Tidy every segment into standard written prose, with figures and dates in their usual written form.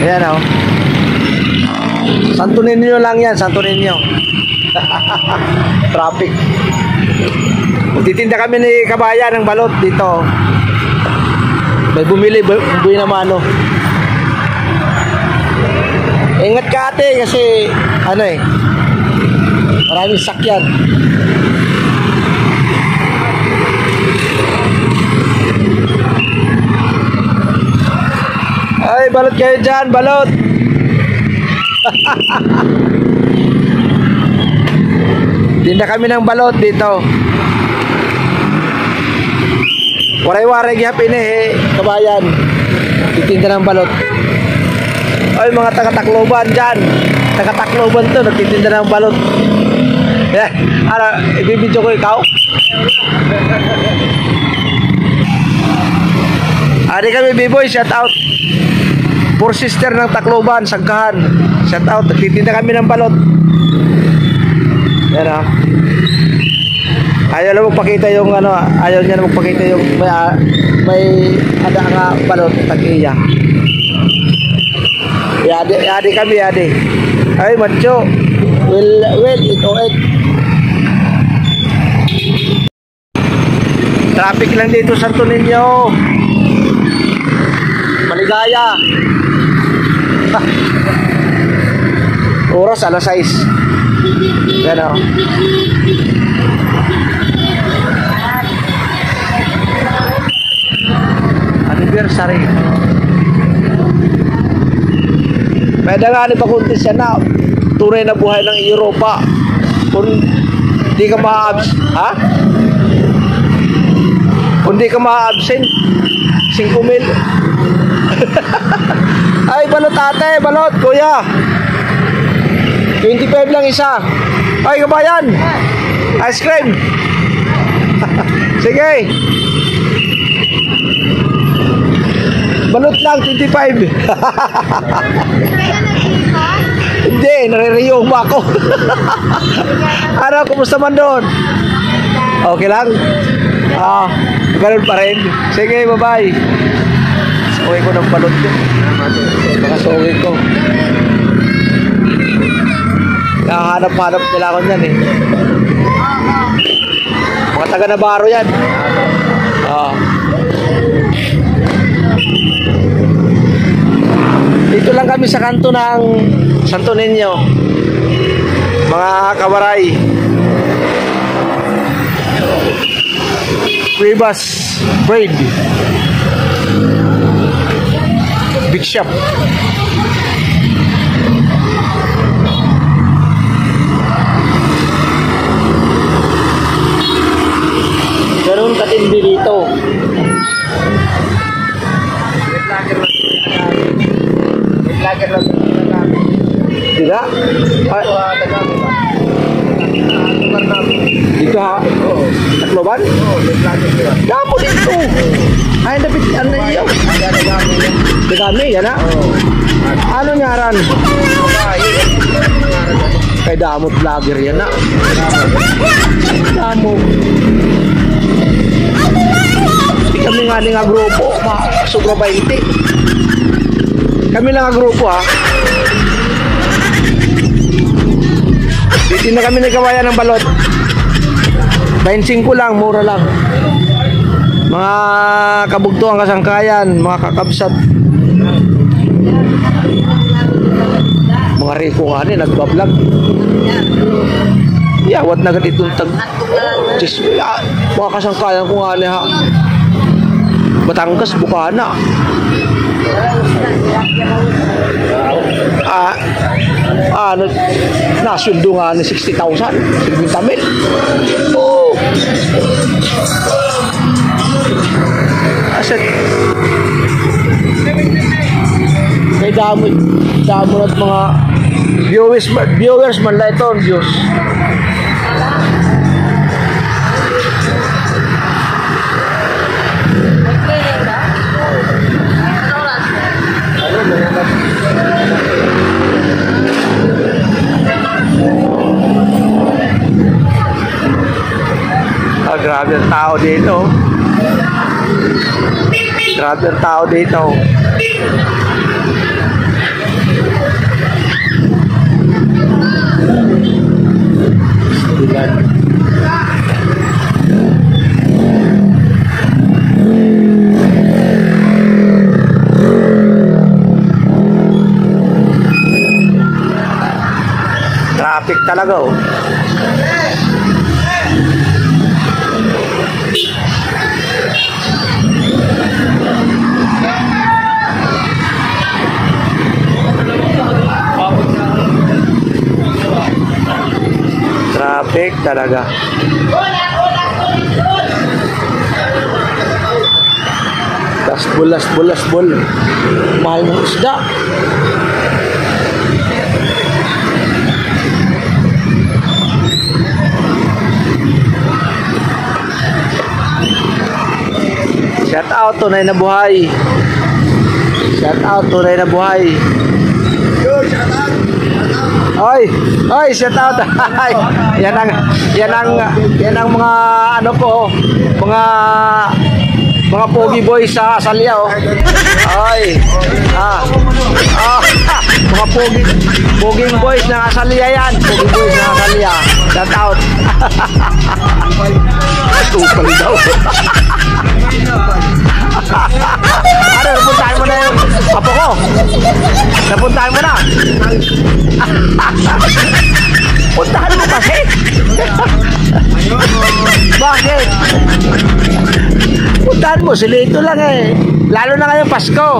Ayan o. Santo Niño lang yan, Santo Niño. Traffic. Magtitinda kami ni Kabayan ng balot dito. May bumili, buhay na mano. Ingat ka ate kasi ano eh, maraming sakyan. Ay, balot kayo dyan, balot. Tinda kami ng balot dito. Waray-waray gihapin eh, Kabayan. Titinda ng balot. Ay, mga taga-Tacloban dyan. Taga-Tacloban to, nagtitinda ng balot. Yeah. Ano, ibibidyo ko ikaw? Adi kami, B-boy, shout out. Poor sister ng Tacloban, Sagkahan. Shout out, nagtitinda kami ng balot. Yan ah. Ayaw na magpakita yung ano, ayaw niya na magpakita yung may ada nga balot tag-iya. Yadi kami, yadi. Ay, macho. Well, ito, traffic lang dito, Santo Niño. Maligaya. Oras, alas 6. Yan o. Anniversary. May nga ni pakuntis yan na tunay na buhay ng Europa. Kung di ka ha? Kung di ka ma-absent 5,000. Ay, balot ate, balot, kuya. 25 lang isa. Ay, Kabayan, ice cream. Sige. Balot lang, 25. Hindi, naririyong ba ako? Ano, kumusta man doon? Okay lang? Ganun pa rin. Sige, bye-bye. Suwi ko ng balot ko. Baka suwi ko. Nakahanap-hanap nila ako yan eh. Mga taga Navarro yan. Dito lang kami sa kanto ng Santo Niño, mga kawaray. Cuevas Bread Big Shop. Ganun katindi dito. Tidak? Dito ha? Tacloban? Dapo dito. Ay, dapat ano iyo? Dagami, yan ha? Ano nyaran? Kay damot vlogger yan ha? Damot. Di kami nga grupo, sobra 20. Kami lang ang grupo ha. Dito na kami nagkawayan ng balot. 25 lang, mura lang. Mga kabugtuang kasangkayan, mga kakabsat. Mga riko nga rin, nagbablog. Yawat na ganitong tag. Mga kasangkayan ko nga rin ha. Batangas, Bukana. Nasundo nga ni 60,000 Tamil. Oh. Aset. Kay damo at mga viewers man la ito, views. Grabe ang tao dito. Grabe ang tao dito. Traffic talaga oh. Traffic talaga. Lasbol. Mahal ng isda. Shout out, tunay na buhay. Shout out, tunay na buhay. Oy, shout out. Yan ang mga ano ko, mga pogi boys sa Asalya oh. Ay. Mga poging boys ng Asalya yan. Poging boys ng Asalya. Shout out. Tupal daw. Ano, napuntahan mo na yung apo ko? Napuntahan mo na? Puntahan mo kasi? Bakit? Puntahan mo, sila ito lang eh. Lalo na ngayong Pasko.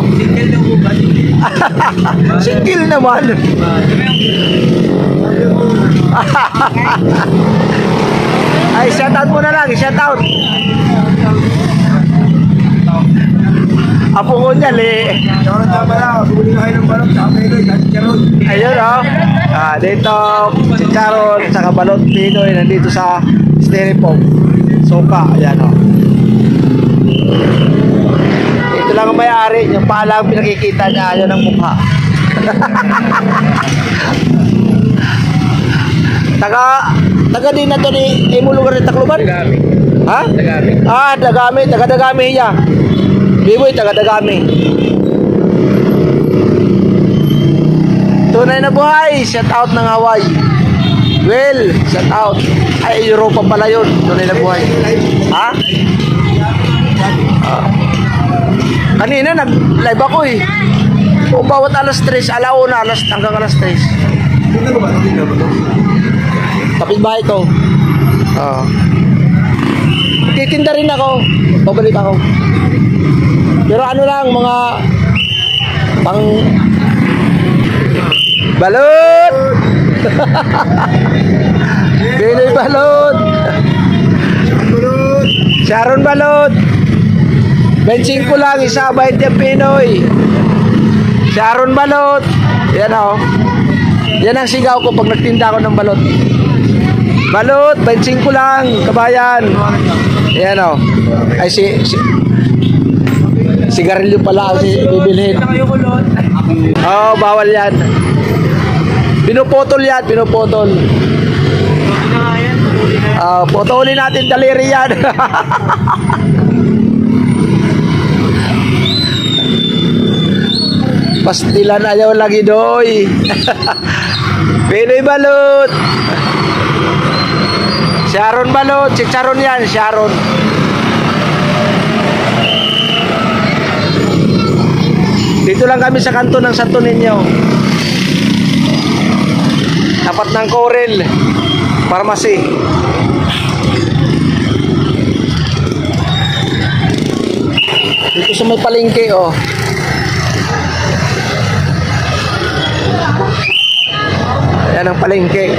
Single naman. Ay, shoutout mo na lang, shoutout. Apo ko niyan eh. Ayun oh. Dito, chicharon, saka balot Pinoy, nandito sa styrofoam. Soka, ayan oh. Ito lang ang may-ari, yung palang pinakikita niya, yun ang mukha. Taga din na to ni Imo lugar ni Tacloban? Dagami. Ha? Dagami. Taga-Dagami niya. Biboy, taga-Dagami. Tunay na buhay. Shout out ng Hawaii. Well, shout out. Ay, Europa pala yun. Tunay na buhay. Ha? Kanina nag-live ako eh. Kung bawat alas 3, alauna, hanggang alas 3. Kapit bahay ko. Titinda rin ako. Pabalik ako. Pero ano lang, mga pang balot. Pinoy balot. Sharon balot. Benching ko lang, isa 20 Pinoy. Sharon balot. Yan o. Yan ang sigaw ko pag nagtinda ako ng balot. Balot, benching ko lang, kabayan. Yan o. Ay sigarilyo pala ang bibilhin. Oo, bawal yan. Pinuputol yan, pinuputol. Putulin natin daliri yan. Pastilan ayaw lagi doy. Pinoy balot. Sharon balot, chicharon yan, Sharon. Dito lang kami sa kanto ng Santo Niño. Tapat ng Corel Pharmacy. Dito sa may palengke oh. Yan ang palengke.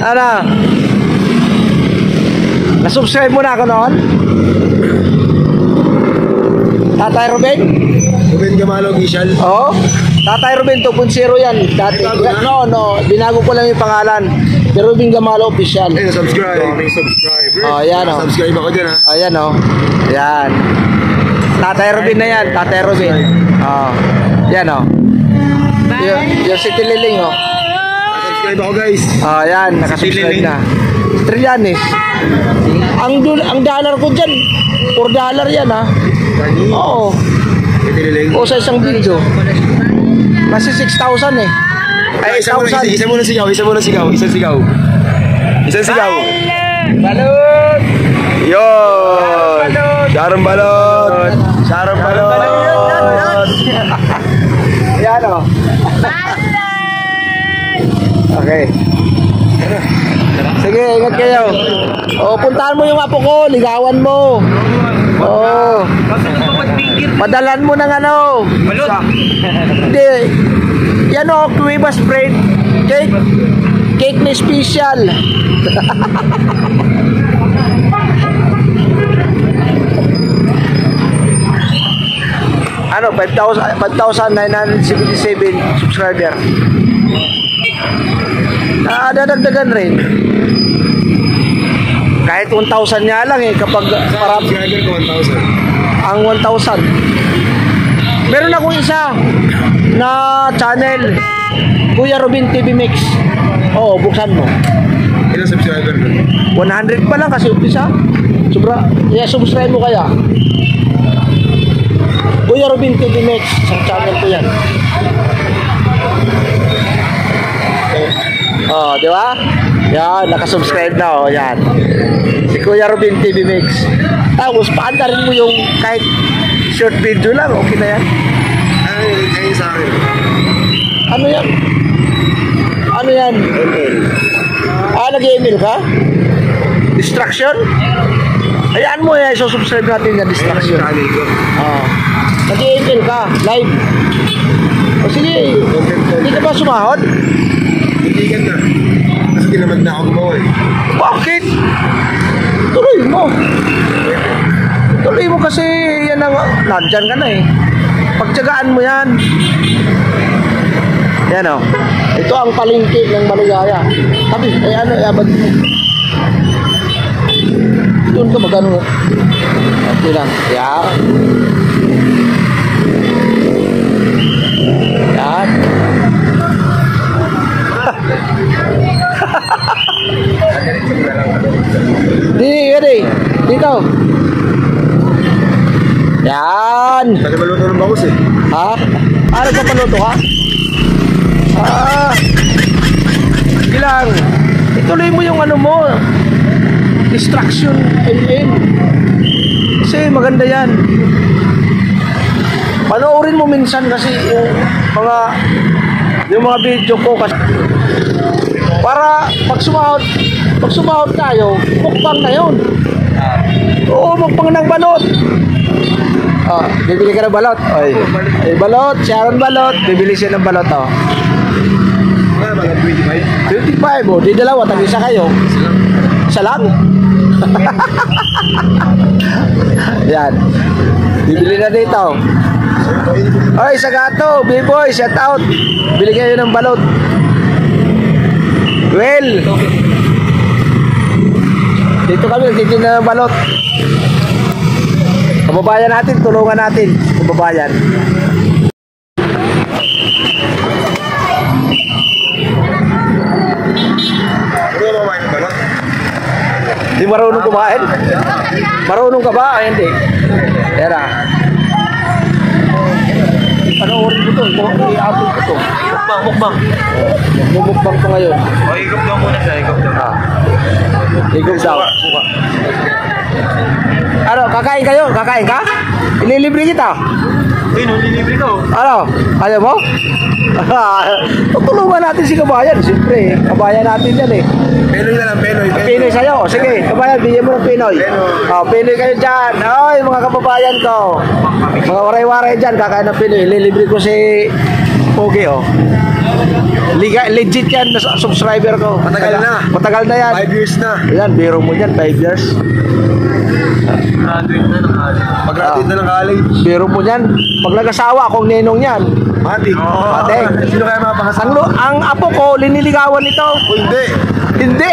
Ano? Na-subscribe mo na ako noon? Tatay Ruben? Ruben Gamalo Official. Oo. Tatay Ruben 2.0 yan. Dati. No. Binago ko lang yung pangalan. Pero Ruben Gamalo Official. Ay, subscribe. Subscribe. Oh, yan o. Subscribe ako dyan ha. Ayan o. Yan. Tatay Ruben na yan. Tatay Ruben. Oh. Yan o. Yung si Tililing o. Subscribe ako guys. Oh, yan. Nakasubscribe na. Trillanes. Ang dollar ko dyan, $4 yan ha. Oo. O sa isang video. Kasi 6,000 eh. Ay, Isa muna 1,000. sigaw. Isang sigaw. Balot! Yun! Sharon Balot! Sharon Balot! Yan o. Okay. Sige, ingat kayo. O, puntahan mo yung apo ko, ligawan mo. Oo. Padalan mo ng ano. Hindi. Yan o, Cueva spread. Cake. Cake na special. Ano, 5,977 subscriber. Dadagdagan rin. Kahit 1,000 nga lang eh kapag para Subscriber ko 1,000. ang 1,000. Meron akong isa na channel, Kuya Robin TV Mix. Oo, buksan mo. Ilang subscriber ko? 100 pa lang kasi umpisa. Sobra. Subscribe mo kaya. Kuya Robin TV Mix, isang channel ko yan. Oh, di ba? Yan, nakasubscribe na oh, yan. Si Kuya Robin TV Mix. Tapos paandarin mo yung kahit short video lang, okay na yan. Ay, sa akin. Ano yan? Ano yan? Nag-email ka? Distraction? Hayaan mo yan, subscribe natin yan, distraction. Channel ko. Nag-email ka, live. O sige, hindi ka ba sumahod? Hindi ka na. Kasi tinamad na ako gumawa eh. Bakit? Tuloy mo. Tuloy mo kasi yan ang, nandyan ka na eh. Pagtyagaan mo yan. Yan o. Ito ang palengke ng Maligaya. Sabi, ano, abad mo. Doon ka magano. Okay lang. Yan. Yan. Dito. Yan. Pwede maluto ng bangus eh. Ha? Nagpapaluto ka? Sige lang. Ituloy mo yung ano mo. Distraction LM. Kasi maganda yan. Panoorin mo minsan kasi yung mga video ko kasi para pag sumahod tayo, mukbang na yun. Oo, mukbang ng balot. Bibili ka ng balot. Ay, balot, Sharon Balot. Bibili siya ng balot, oh. Mga 25. 25, oh. Di dalawa, tag-isa kayo. Isa lang? Yan. Bibili na dito. Oy, sa gato, B-boy, shout out. Bili kayo ng balot. Well, dito kami nagtitinda ng balot. Kababayan natin, tulungan natin. Kababayan. Ano ba kumain ng balot? Hindi marunong kumain? Marunong ka ba? Ay, hindi. Era. Panoorin ko to. I-upload ko to. Mukbang. Mumukbang ko ngayon. Higop daw muna siya, higop daw. Higop daw. Ano, kakain kayo? Kakain ka? Ililibre kita. Nililibre ko. Ano? Kaya mo? Tutulungan natin si kabayan. Siyempre, kabayan natin yan eh. Penoy na lang, Penoy. Pinoy sa'yo. Sige, kabayan, bigyan mo ng Pinoy. Pinoy kayo dyan. Oy, mga kababayan ko. Mga waray-waray dyan, kakain ng Pinoy. Ililibre ko si Pogi, oh. Legit yan, subscriber ko. Matagal na. Matagal na yan. 5 years na. Yan, biro mo yan, 5 years. Graduate na ng college. Pag-graduate na ng college. Biro mo yan. Pag nag-asawa, akong nenong yan. Matik. Matik. Sino kaya mapakasal? Ang apo ko, liniligawan nito. Hindi. Hindi.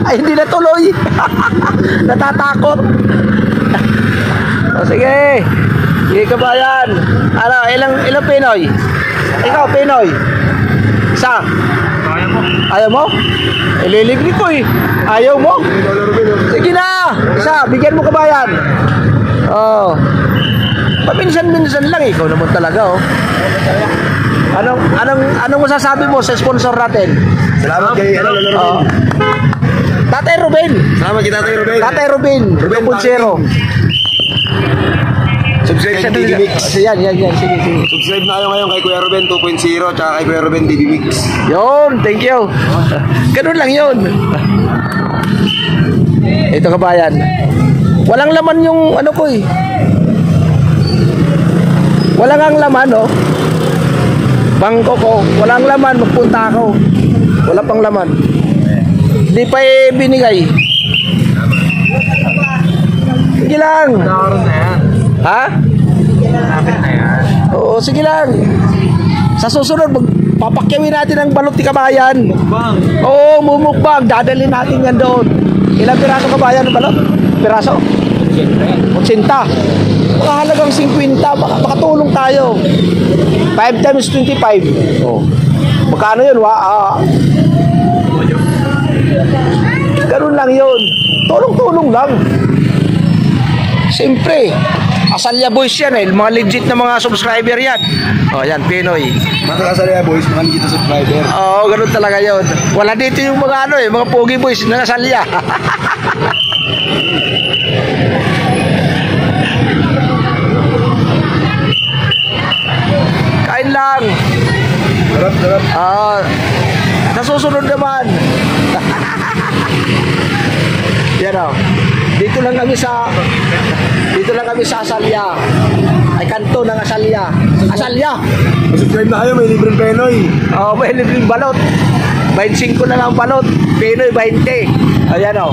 Ay, hindi natuloy. Natatakot. Sige. Sige kabayan. Ano, ilang Pinoy? Ikaw, Pinoy. Isa. Ayaw mo? Ililibre ko eh. Ayaw mo? Sige na. Isa, bigyan mo kabayan. Oh. Paminsan-minsan lang, ikaw naman talaga, oh. Anong masasabi mo sa sponsor natin? Salamat kay ano, Lolo Oh. Ruben. Tatay Ruben. Salamat kay Tatay Ruben. Tatay Ruben. Ruben 2.0. Subscribe sa TV Mix. Yan. Sige. Subscribe na kayo ngayon kay Kuya Ruben 2.0 tsaka kay Kuya Ruben TV Mix. Yun, thank you. Ganun lang yun. Ito kabayan. Walang laman yung ano ko eh. Walang ang laman, oh. Bangko ko. Walang laman, magpunta ako. Wala pang laman. Di pa eh binigay. Sige lang. Ha? Oo, sige lang. Sa susunod, papakyawin natin ang balot ni kabayan. Oo, mumukbang. Dadalhin natin yan doon. Ilang piraso kabayan ng balot? Piraso? 80. Mga halagang 50. Makatulong tayo. 5 times 25. Oh. Magkano yun? Ganun lang yun. Tulong-tulong lang. Siyempre, Asalya Boys yan eh. Mga legit na mga subscriber yan. O yan, Pinoy. Mga Asalya Boys, mga legit na subscriber. Oo, ganun talaga yun. Wala dito yung mga ano eh, mga Pogi Boys na Asalya. Kain lang. Sarap. Sa susunod naman. Yan o. Dito lang kami sa Asalya. Ay kanto ng Asalya. Asalya. Subscribe na kayo, may libreng Penoy. Oh, may libreng balot. 25 na lang balot. Pinoy 20. Ayan o.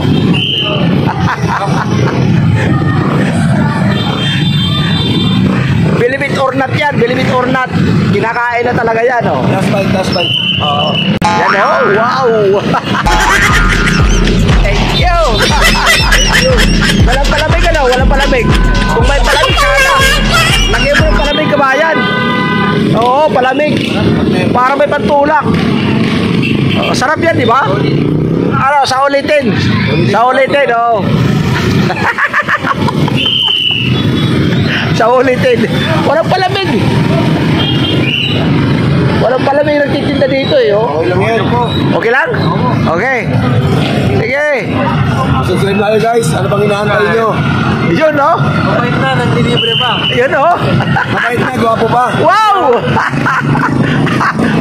Believe it or not yan. Believe it or not. Kinakain na talaga yan o. Last bite. Oh. Yan o. Wow. Thank you. Walang palamig ano? Walang palamig. Kung may palamig sana. Lagyan mo yung palamig kabayan. Oo, palamig. Para may pantulak. Sarap yan, di ba? Ano, sa ulitin. Oo. Sa ulitin. Walang palamig. Walang palamig nagtitinda dito eh. Oh. Okay lang yan. Okay lang? Okay. Sige. Subscribe na kayo guys. Ano bang inaantay nyo? Yun, no? Mabait na, naglilibre pa. Yun, no? Mabait na, gwapo pa. Wow!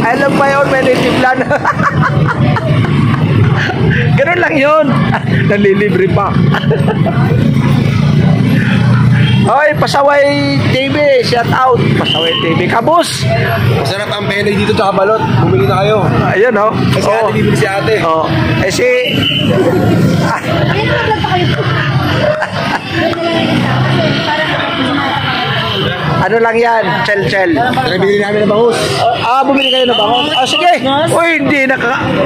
Alam pa yun, may native plan. Ganun lang yun. Nanlilibre pa. Hoy, Pasaway TV, shout out. Pasaway TV, kabus. Masarap ang Penoy dito tsaka balot. Bumili na kayo. Ayun, no? Kasi ate, bibili si ate. Oh. Eh si... Ano lang yan? Chel. Nabili namin ng bangus. Bumili kayo ng bangus. Sige. Uy, hindi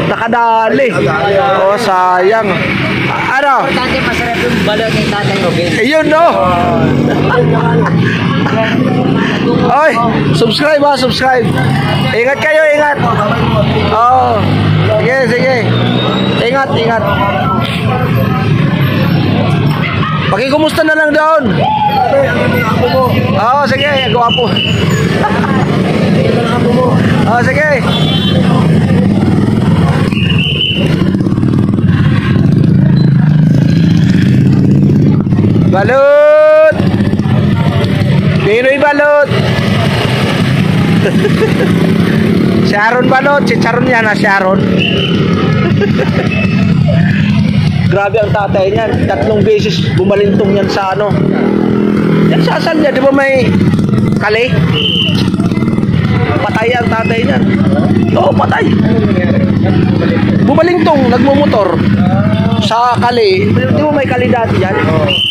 nakadali. Oh, sayang. Ano? Importante masarap yung balot ni Tatay Ruben. Ayun, no? Oy, subscribe ha, subscribe. Ingat kayo, ingat. Oh. Sige. Ingat. Pakikumusta na lang doon. Oo, sige, gwapo. Oo, sige. Balot! Pinoy balot! Sharon balot, si Sharon yan ha, Sharon. Grabe ang tatay niyan, 3 beses bumalintong yan sa ano. Yan sa asal niya, di ba may kali? Patay ang tatay niyan. Oo, patay. Bumalintong, nagmumotor sa kali. Di ba may kali dati yan?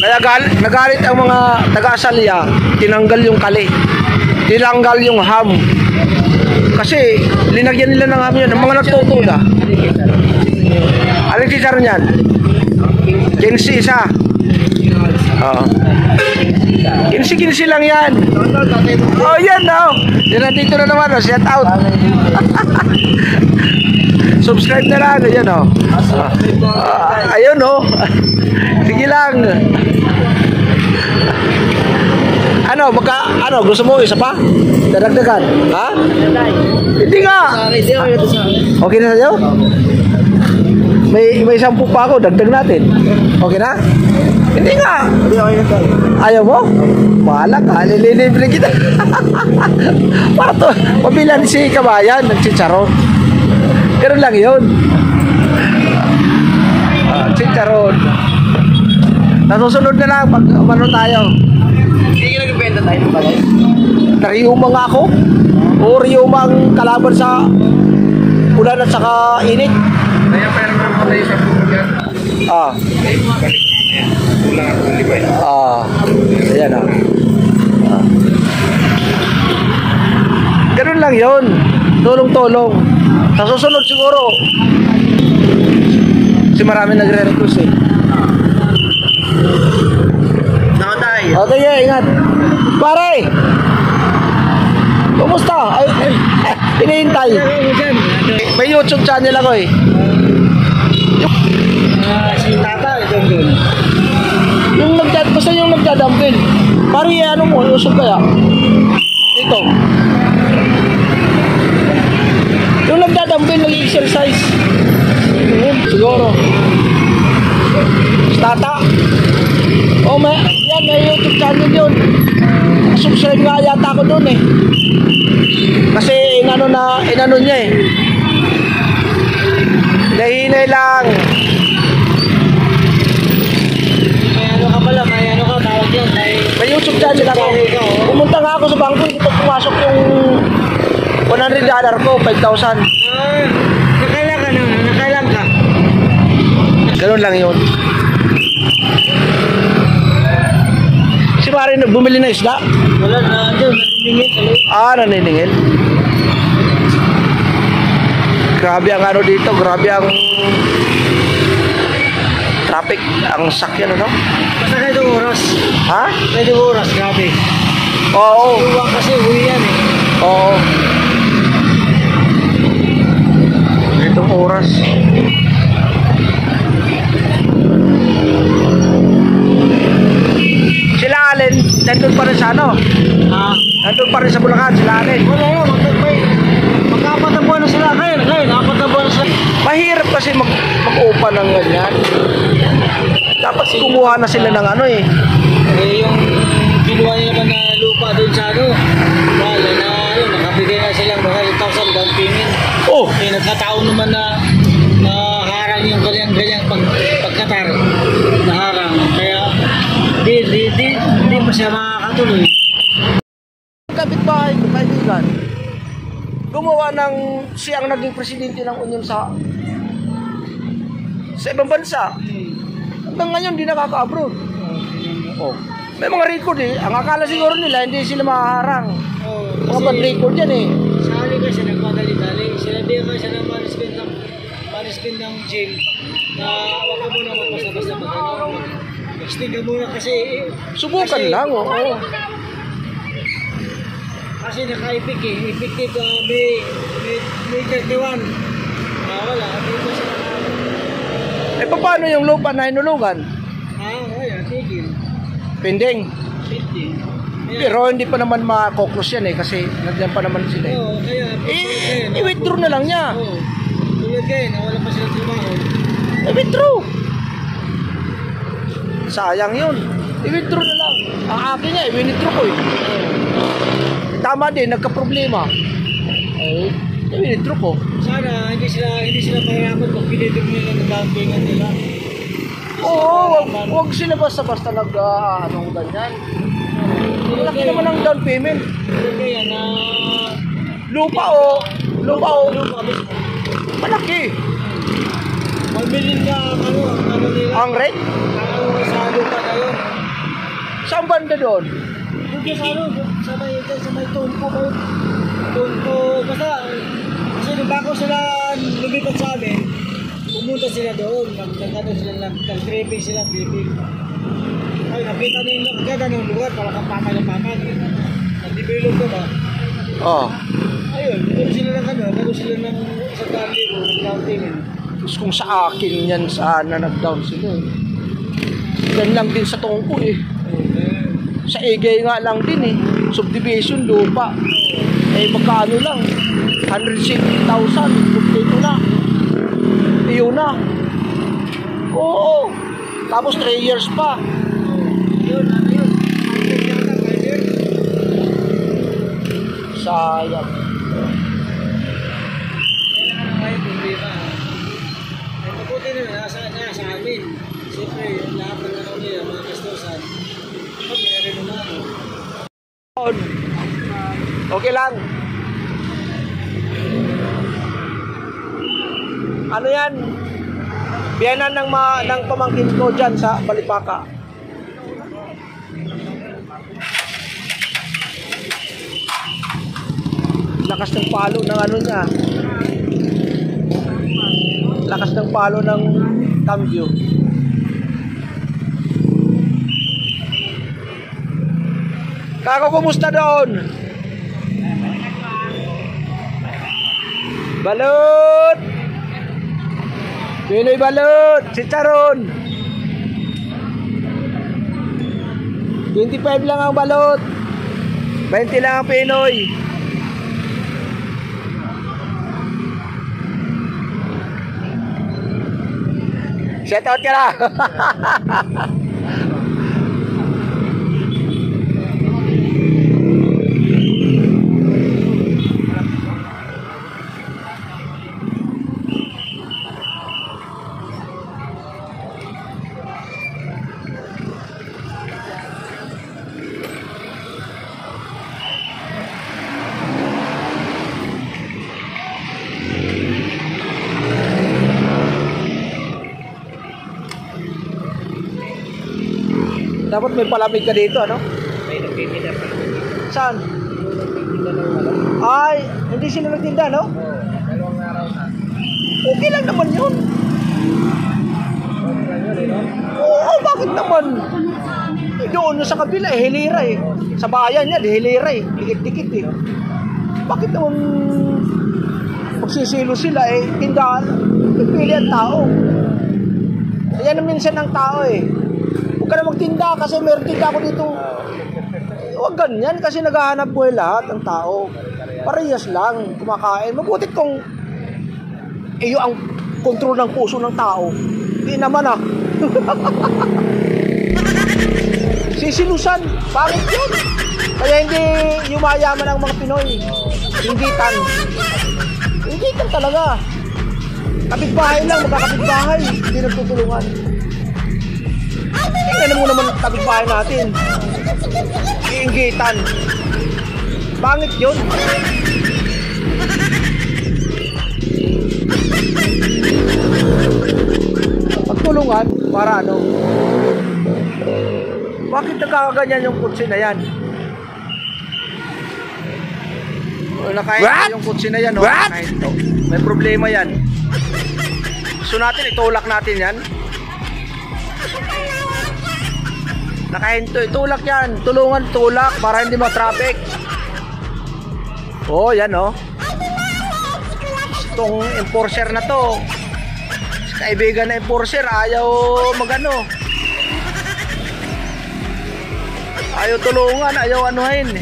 Kaya nagalit ang mga taga-asalya, tinanggal yung kali. Tinanggal yung ham. Kasi linagyan nila ng ham yun, ang mga nagtutuda. Anong teacher niyan? 15 isa. Oo. 15 lang yan. Oh, yan no. Yan nandito na naman, oh. Shout out. Subscribe na lang, ayan oh. Ayun oh. Sige lang. Ano, gusto mo isa pa? Dadagdagan? Ha? Hindi nga. Okay na sa'yo? May 10 pa ako, dagdag natin. Okay na? Hindi nga. Ayaw mo? Bahala ka, lilibre kita. Para to, pabilan si Kabayan, nagchicharon. Ganun lang yun. Chicharon. Nasusunod na lang pag ano tayo. Hindi ka nagbenta tayo ng balay. Nariuma nga ako. O riuma ang kalaban sa ulan at saka init. Kaya pero naman ko tayo sa bukan. Ah. Wala nga kung libay. Ayan Ganun lang yun. Tulong-tulong. Sa susunod siguro. Kasi marami nagre-request eh. Nakatay. Okay, ingat. Pare! Kumusta? Ay, hinihintay. May YouTube channel ako eh. Si Tata, doon. Basta yung nagdadampin. Pare, ano mo, usog kaya? Dito. Yung nagdadampin, nag-exercise. Siguro. Tata. May YouTube channel yun. Subscribe nga yata ako doon eh. Kasi inano niya eh. Nahinay lang. Tawag yan. May YouTube channel ako. Pumunta nga ako sa bangko, hindi pa pumasok yung $100 ko, 5,000. Nakailan ka? Ganun lang yun. Si Mari bumili ng isda? Wala na, naniningil. Naniningil. Grabe ang ano dito, grabe ang traffic, ang sakyan, ano? Basta kahit oras. Ha? Kahit oras, grabe. Oo. Uwang kasi uwi yan eh. Oo. Itong oras. Sila Allen, nandun pa rin sa ano? Nandun pa rin sa Bulacan, sila Allen. Wala yun, magkaapat na buwan na sila. Ngayon, 4 na buwan na sila. Mahirap kasi mag-upa ng ganyan. Dapat kumuha na sila ng ano eh. Yung kinuha nila naman na lupa doon sa ano, wala na, nakabigay na silang mga 1,000 down payment. Oh! Nagkataon naman na harang yung kanyang pagkatar. Naharang. Kaya, di pa siya makakatuloy. Kapitbahay ko, kaibigan, gumawa ng siyang naging presidente ng Union sa ibang bansa. Hanggang ngayon, di nakaka-abroad. Oh. May mga record eh. Ang akala siguro nila, hindi sila makaharang. Mga bad record yan eh. Sa hali kasi nagpadali-dali. Sinabi ka siya ng maniskin ng gym na wag ka muna magpasta-basta mag-ano. Extend ka muna kasi Subukan kasi, lang, oh. Kasi naka-epic eh. Effective may 31. Wala. Dito siya Eh, paano yung lupa na hinulugan? wala. Sige. Pending. 50. Pero hindi pa naman makakoklos yan eh. Kasi nandiyan pa naman sila eh. Oo, kaya. I-withdraw na lang niya. Oo. Tulad kayo, wala pa silang trabaho. I-withdraw. Sayang yun. I-withdraw na lang. Ang akin niya, i-withdraw ko eh. Tama din, nagka-problema. Eh, i-withdraw ko. Sana hindi sila mahirapan pag pinidor nila ng down payment nila. Oo, wag sila basta-basta anong ganyan. Malaki naman ang down payment. Kaya na Lupa mismo. Malaki. magbilin ka ano nila. Ang rate? Ang sa lupa na yun. Saan banda doon? Hindi sa may Tonko kayo. Tonko, basta kasi nung bago sila lumipat sa amin, pumunta sila doon, nag-tripping sila, tripping. Ay, nakita nila agad anong lugar, para kang paman. Nag-develop ko ba? Oh. Ayun, doon sila ng doon sila ng isang down payment. Tapos kung sa akin yan, sana nag-down sila eh. Yan lang din sa Tongko eh. Sa Egay nga lang din eh. Subdivision, lupa. Eh, magkano lang? 160,000. Kompleto na. Iyo na. Oo. Tapos 3 years pa. Yun, ano yun? 5 yata, 5 years. Sayang. Kailangan ng kayo, problema. Ay, mabuti rin, nasa amin. Siyempre, yung lahat ng ano niya, mga gastusan. Pag meron naman. Okay lang. Ano yan? Biyanan ng pamangkin ko dyan sa Balipaka. Lakas ng palo ng ano niya. Lakas ng palo ng cambio. Kako, kumusta doon? Balot! Pinoy balot! Chicharon! 25 lang ang balot. 20 lang ang Pinoy. Shout out ka na! Dapat may palamig ka dito, ano? May nagpipita pa. Saan? Nagpipita ng ano? Ay, hindi sila nagtinda, no? Oo, 2 araw na. Okay lang naman yun. Okay lang yun, no? Oo, bakit naman? Eh, doon sa kabila, eh, hilira eh. Sa bayan yan, hilira eh. Dikit-dikit eh. Bakit naman magsisilo sila eh? Tindahan. Pipili ang tao. Ayan ang minsan ng tao eh. Huwag ka na magtinda kasi meron tinda ako dito. Huwag ganyan kasi naghahanap buhay lahat ng tao. Parehas lang, kumakain. Mabutit kung iyo ang kontrol ng puso ng tao. Hindi naman ah. Sisilusan, pangit yun. Kaya hindi yumayaman ang mga Pinoy. Hinggitan. Hinggitan talaga. Kapitbahay lang, magkakapitbahay. Hindi nagtutulungan. Tingnan mo naman kapitbahay natin. Hinggitan. Pangit yun. Pagtulungan, para ano? Bakit nagkakaganyan yung kutsi na yan? Nakain yung kutsi na yan, no? Nakahinto. May problema yan. Gusto natin, itulak natin yan. Nakahinto, itulak yan. Tulungan, tulak para hindi ma-traffic. Oh, yan, oh. Itong enforcer na to. Kaibigan na enforcer, ayaw magano. Ayaw tulungan, ayaw anuhin.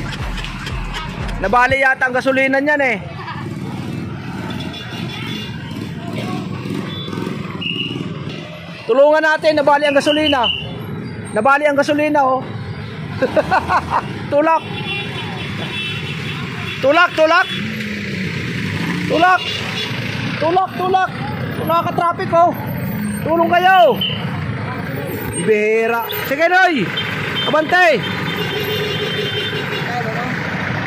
Nabali yata ang gasolina niyan eh. Tulungan natin, nabali ang gasolina. Nabali ang gasolina oh. Tulak. Tulak, tulak. Tulak. Tulak, tulak. Nakaka-traffic oh. Tulong kayo. Bihira. Sige Noy. Abante.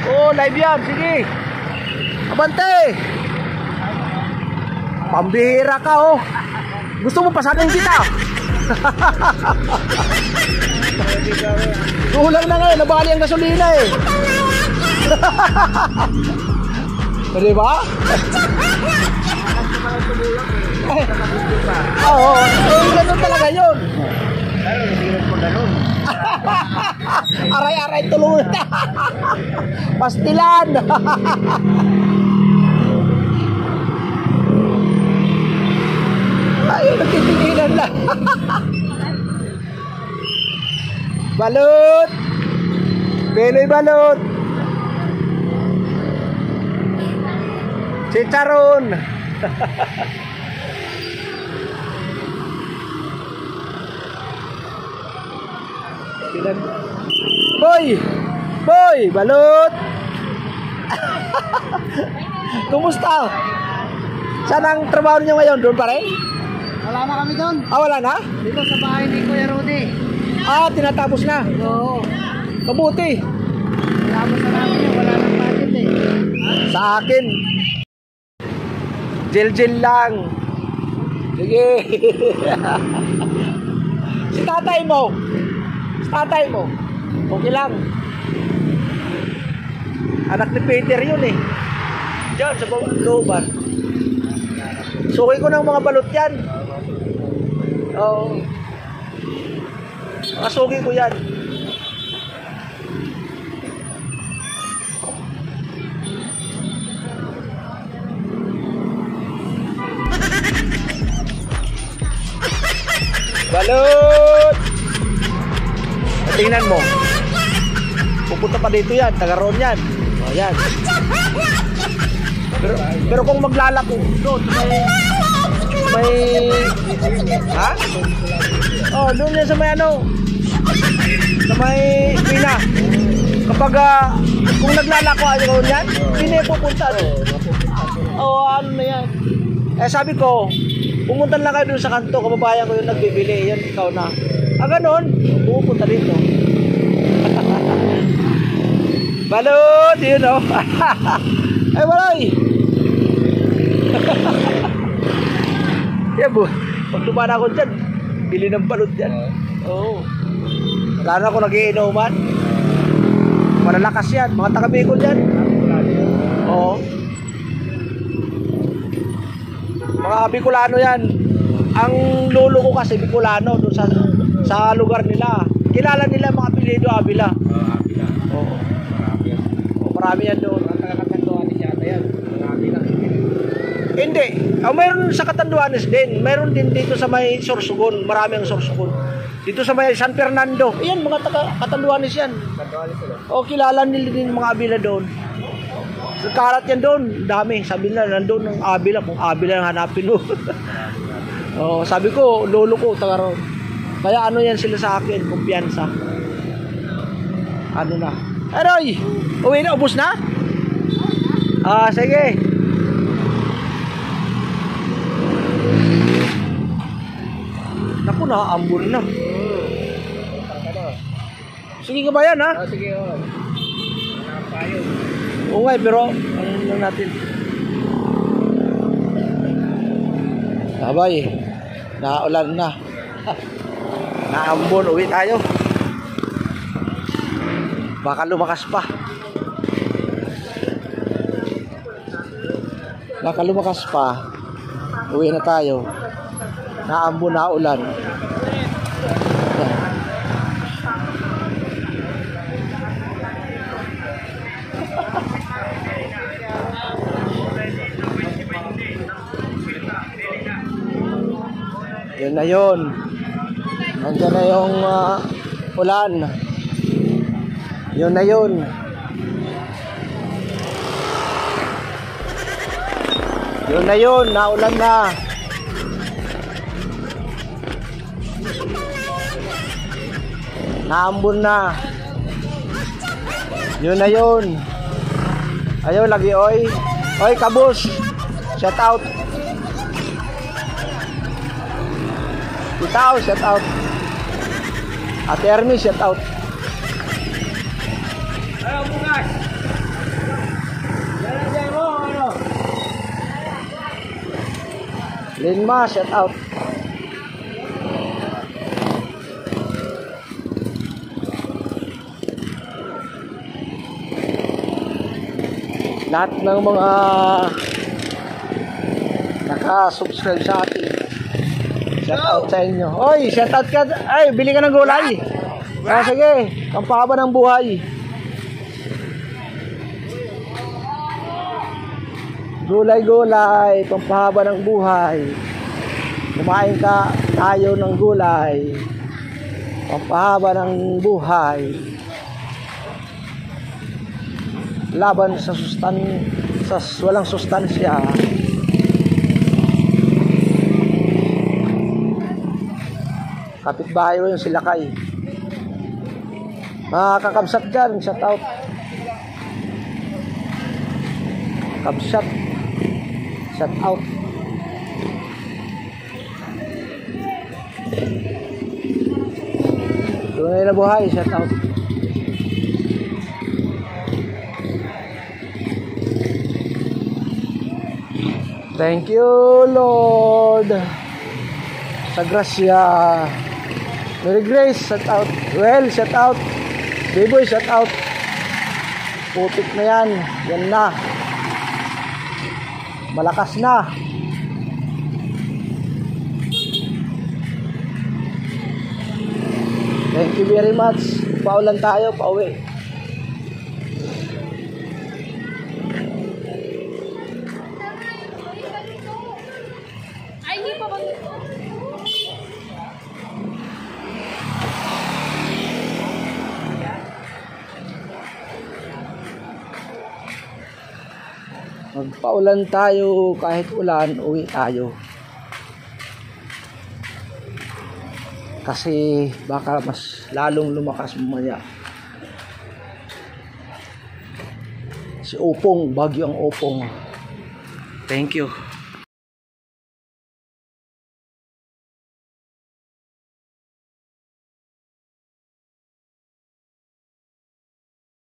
Oh, live yan. Sige. Abante. Pambihira ka oh. Gusto mo pasanin kita? Kulang na ngayon. Nabali ang gasolina eh. Di ba? Oo. Eh, ganun talaga yun. Aray-aray tulungan. Pastilan. Ayun, nagtitinginan lang. Balot. Pinoy balot. Chicharon. Boy! Boy! Balot! Kumusta? Saan ang trabaho niyo ngayon? Doon pa rin? Wala na kami doon. Ah, wala na? Dito sa bahay ni Kuya Rudy. Ah, tinatapos na. Oo. Mabuti. Tapos na namin yun. Wala nang budget eh. Sa akin, gel-gel lang. Sige. Si tatay mo. Si tatay mo. Okay lang. Anak ni Peter yun eh. Diyan, sa looban. Suki ko ng mga balot yan. Oo. Masuki ko yan. Balot! Tingnan mo. Pupunta pa dito yan. Taga roon yan. O yan. Pero kung maglalako doon, may ha? Oh, doon yan sa may ano. Sa may pina. Kapag kung naglalako ayaw yan, hindi pupunta. Oh, ano na yan. Eh sabi ko, pumunta lang kayo doon sa kanto, kababayan ko yung nagbibili, yan ikaw na. Ah, ganun, pupunta dito. Balot, yun o. Ay, walay. Yeah, pag dumaan ako dyan, bili ng balot yan. Oo. Lalo na kung nag-iinuman. Malalakas yan, mga taga-Bicol yan. Oo. Mga Bicolano yan. Ang lolo ko kasi Bicolano doon sa lugar nila. Kilala nila mga apelyido Avila. Oo. Marami yan doon. Hindi. Mayroon sa Catanduanes din. Mayroon din dito sa may Sorsogon. Marami ang Sorsogon. Dito sa may San Fernando. Ayan, mga Catanduanes yan. O, kilala nila din mga Avila doon. Karat yan doon. Dami. Sabi nila, nandun ng Avila. Kung Avila ang hanapin mo. O, sabi ko, lolo ko, taga roon. Kaya ano yan sila sa akin, kumpiyansa. Ano na. Aroy! Uwi na, ubos na? Ah, sige. Naku, nakaambon na. Sige ka ba yan, ha? Sige, oo. Nakapayo. Oo nga, pero ano lang natin. Sabay, naulan na. Naambon, uwi tayo. Baka lumakas pa. Baka lumakas pa. Uwi na tayo. Naambon na ulan. Yun na yun. Nandiyan na yung ulan. Yun na yun. Yun na yun. Naulan na. Naambon na. Yun na yun. Ayaw lagi oy. Oy kabus. Shout out. Itaw, shout out. Ate Ermi, shout out. Ano, bukas? Lalagyan mo, ano? Linma, shout out. Lahat ng mga naka-subscribe sa atin. Shout out sa inyo. Oy, shout out ka. Ay, bili ka ng gulay. Ah, sige. Pampahaba ng buhay. Gulay-gulay, pampahaba ng buhay. Kumain ka tayo ng gulay. Pampahaba ng buhay. laban sa walang sustansya. Kapitbahay ko yung sila Kay. Mga kakabsat dyan, shout out. Kabsat, shout out. Tunay na buhay, shout out. Thank you, Lord, sa grasya. Mary Grace, shout out. Well, shout out. Biboy, shout out. Putik na yan. Yan na. Malakas na. Thank you very much. Paulan tayo, pauwi. Ay, hindi pa ba? Magpaulan tayo, kahit ulan, uwi tayo. Kasi baka mas lalong lumakas mamaya. Si Opong, bagyo ang Opong. Thank you.